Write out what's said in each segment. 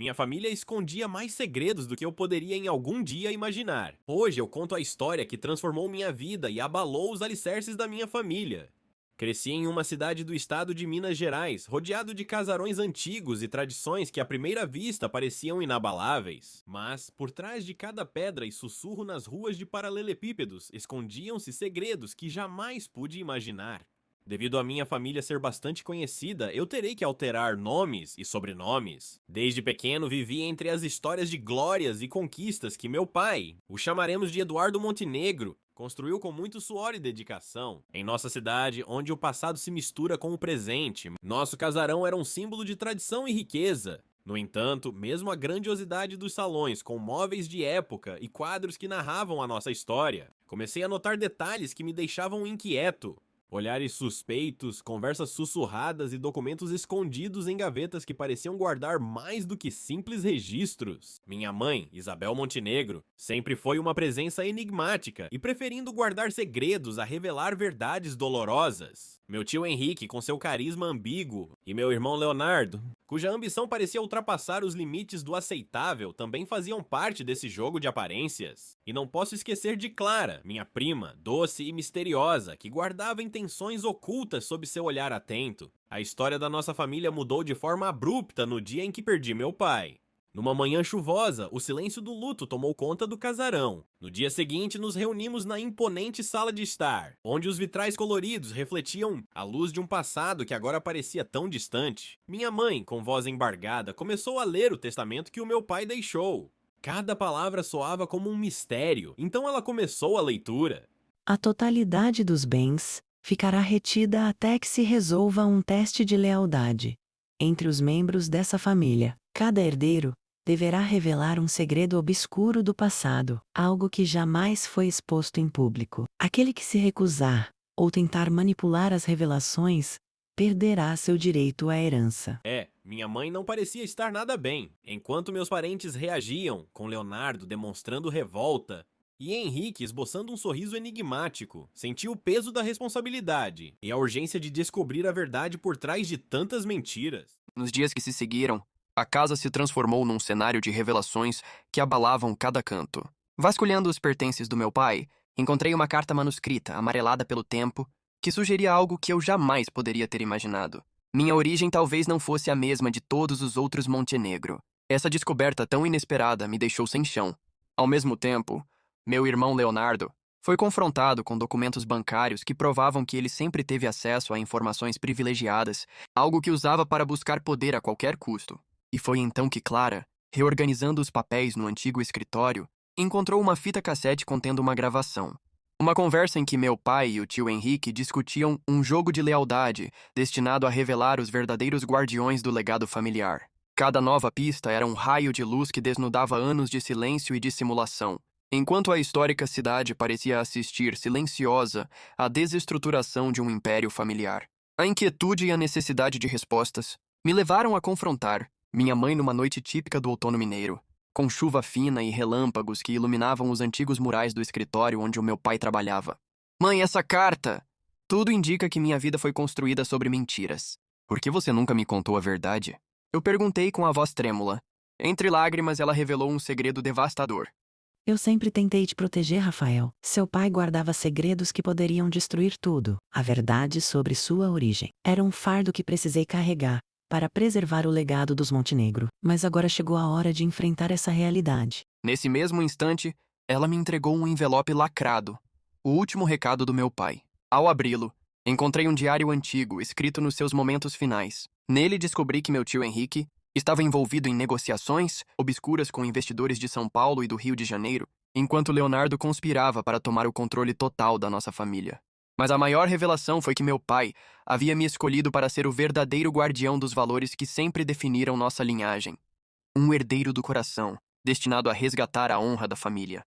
Minha família escondia mais segredos do que eu poderia em algum dia imaginar. Hoje eu conto a história que transformou minha vida e abalou os alicerces da minha família. Cresci em uma cidade do estado de Minas Gerais, rodeado de casarões antigos e tradições que à primeira vista pareciam inabaláveis. Mas, por trás de cada pedra e sussurro nas ruas de paralelepípedos, escondiam-se segredos que jamais pude imaginar. Devido à minha família ser bastante conhecida, eu terei que alterar nomes e sobrenomes. Desde pequeno vivi entre as histórias de glórias e conquistas que meu pai, o chamaremos de Eduardo Montenegro, construiu com muito suor e dedicação. Em nossa cidade, onde o passado se mistura com o presente, nosso casarão era um símbolo de tradição e riqueza. No entanto, mesmo a grandiosidade dos salões, com móveis de época e quadros que narravam a nossa história, comecei a notar detalhes que me deixavam inquieto. Olhares suspeitos, conversas sussurradas e documentos escondidos em gavetas que pareciam guardar mais do que simples registros. Minha mãe, Isabel Montenegro, sempre foi uma presença enigmática e preferindo guardar segredos a revelar verdades dolorosas. Meu tio Henrique, com seu carisma ambíguo, e meu irmão Leonardo, cuja ambição parecia ultrapassar os limites do aceitável, também faziam parte desse jogo de aparências. E não posso esquecer de Clara, minha prima, doce e misteriosa, que guardava intenções ocultas sob seu olhar atento. A história da nossa família mudou de forma abrupta no dia em que perdi meu pai. Numa manhã chuvosa, o silêncio do luto tomou conta do casarão. No dia seguinte, nos reunimos na imponente sala de estar, onde os vitrais coloridos refletiam a luz de um passado que agora parecia tão distante. Minha mãe, com voz embargada, começou a ler o testamento que o meu pai deixou. Cada palavra soava como um mistério, então ela começou a leitura. A totalidade dos bens ficará retida até que se resolva um teste de lealdade entre os membros dessa família. Cada herdeiro deverá revelar um segredo obscuro do passado, algo que jamais foi exposto em público. Aquele que se recusar ou tentar manipular as revelações perderá seu direito à herança. Minha mãe não parecia estar nada bem, enquanto meus parentes reagiam, com Leonardo demonstrando revolta e Henrique esboçando um sorriso enigmático. Senti o peso da responsabilidade e a urgência de descobrir a verdade por trás de tantas mentiras. Nos dias que se seguiram, a casa se transformou num cenário de revelações que abalavam cada canto. Vasculhando os pertences do meu pai, encontrei uma carta manuscrita, amarelada pelo tempo, que sugeria algo que eu jamais poderia ter imaginado. Minha origem talvez não fosse a mesma de todos os outros Montenegro. Essa descoberta tão inesperada me deixou sem chão. Ao mesmo tempo, meu irmão Leonardo foi confrontado com documentos bancários que provavam que ele sempre teve acesso a informações privilegiadas, algo que usava para buscar poder a qualquer custo. E foi então que Clara, reorganizando os papéis no antigo escritório, encontrou uma fita cassete contendo uma gravação. Uma conversa em que meu pai e o tio Henrique discutiam um jogo de lealdade destinado a revelar os verdadeiros guardiões do legado familiar. Cada nova pista era um raio de luz que desnudava anos de silêncio e dissimulação, enquanto a histórica cidade parecia assistir silenciosa à desestruturação de um império familiar. A inquietude e a necessidade de respostas me levaram a confrontar minha mãe numa noite típica do outono mineiro, com chuva fina e relâmpagos que iluminavam os antigos murais do escritório onde o meu pai trabalhava. Mãe, essa carta! Tudo indica que minha vida foi construída sobre mentiras. Por que você nunca me contou a verdade? Eu perguntei com a voz trêmula. Entre lágrimas, ela revelou um segredo devastador. Eu sempre tentei te proteger, Rafael. Seu pai guardava segredos que poderiam destruir tudo. A verdade sobre sua origem era um fardo que precisei carregar para preservar o legado dos Montenegro. Mas agora chegou a hora de enfrentar essa realidade. Nesse mesmo instante, ela me entregou um envelope lacrado, o último recado do meu pai. Ao abri-lo, encontrei um diário antigo, escrito nos seus momentos finais. Nele descobri que meu tio Henrique estava envolvido em negociações obscuras com investidores de São Paulo e do Rio de Janeiro, enquanto Leonardo conspirava para tomar o controle total da nossa família. Mas a maior revelação foi que meu pai havia me escolhido para ser o verdadeiro guardião dos valores que sempre definiram nossa linhagem. Um herdeiro do coração, destinado a resgatar a honra da família.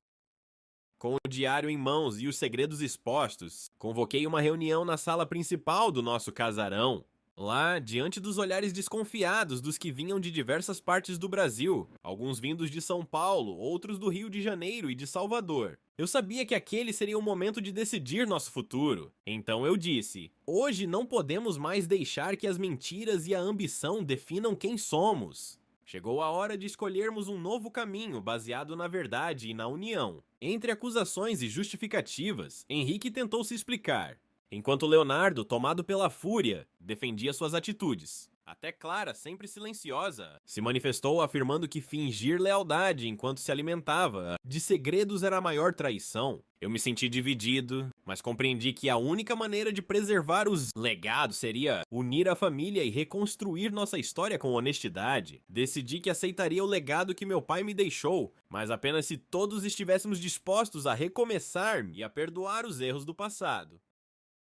Com o diário em mãos e os segredos expostos, convoquei uma reunião na sala principal do nosso casarão. Lá, diante dos olhares desconfiados dos que vinham de diversas partes do Brasil, alguns vindos de São Paulo, outros do Rio de Janeiro e de Salvador. Eu sabia que aquele seria o momento de decidir nosso futuro. Então eu disse: hoje não podemos mais deixar que as mentiras e a ambição definam quem somos. Chegou a hora de escolhermos um novo caminho baseado na verdade e na união. Entre acusações e justificativas, Henrique tentou se explicar, enquanto Leonardo, tomado pela fúria, defendia suas atitudes. Até Clara, sempre silenciosa, se manifestou afirmando que fingir lealdade enquanto se alimentava de segredos era a maior traição. Eu me senti dividido, mas compreendi que a única maneira de preservar os legados seria unir a família e reconstruir nossa história com honestidade. Decidi que aceitaria o legado que meu pai me deixou, mas apenas se todos estivéssemos dispostos a recomeçar e a perdoar os erros do passado.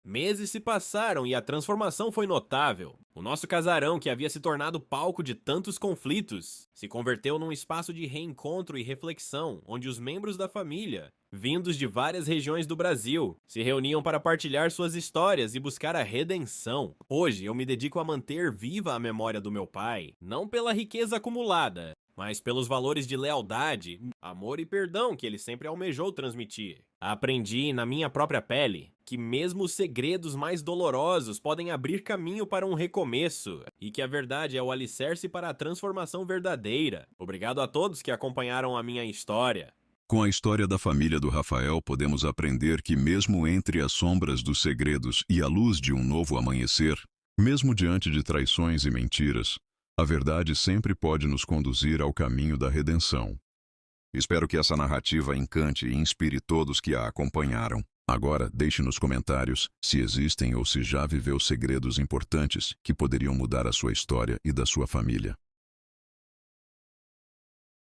Meses se passaram e a transformação foi notável. O nosso casarão, que havia se tornado palco de tantos conflitos, se converteu num espaço de reencontro e reflexão, onde os membros da família, vindos de várias regiões do Brasil, se reuniam para partilhar suas histórias e buscar a redenção. Hoje eu me dedico a manter viva a memória do meu pai, não pela riqueza acumulada, mas pelos valores de lealdade, amor e perdão que ele sempre almejou transmitir. Aprendi na minha própria pele que mesmo os segredos mais dolorosos podem abrir caminho para um recomeço, e que a verdade é o alicerce para a transformação verdadeira. Obrigado a todos que acompanharam a minha história. Com a história da família do Rafael, podemos aprender que mesmo entre as sombras dos segredos e a luz de um novo amanhecer, mesmo diante de traições e mentiras, a verdade sempre pode nos conduzir ao caminho da redenção. Espero que essa narrativa encante e inspire todos que a acompanharam. Agora, deixe nos comentários se existem ou se já viveu segredos importantes que poderiam mudar a sua história e da sua família.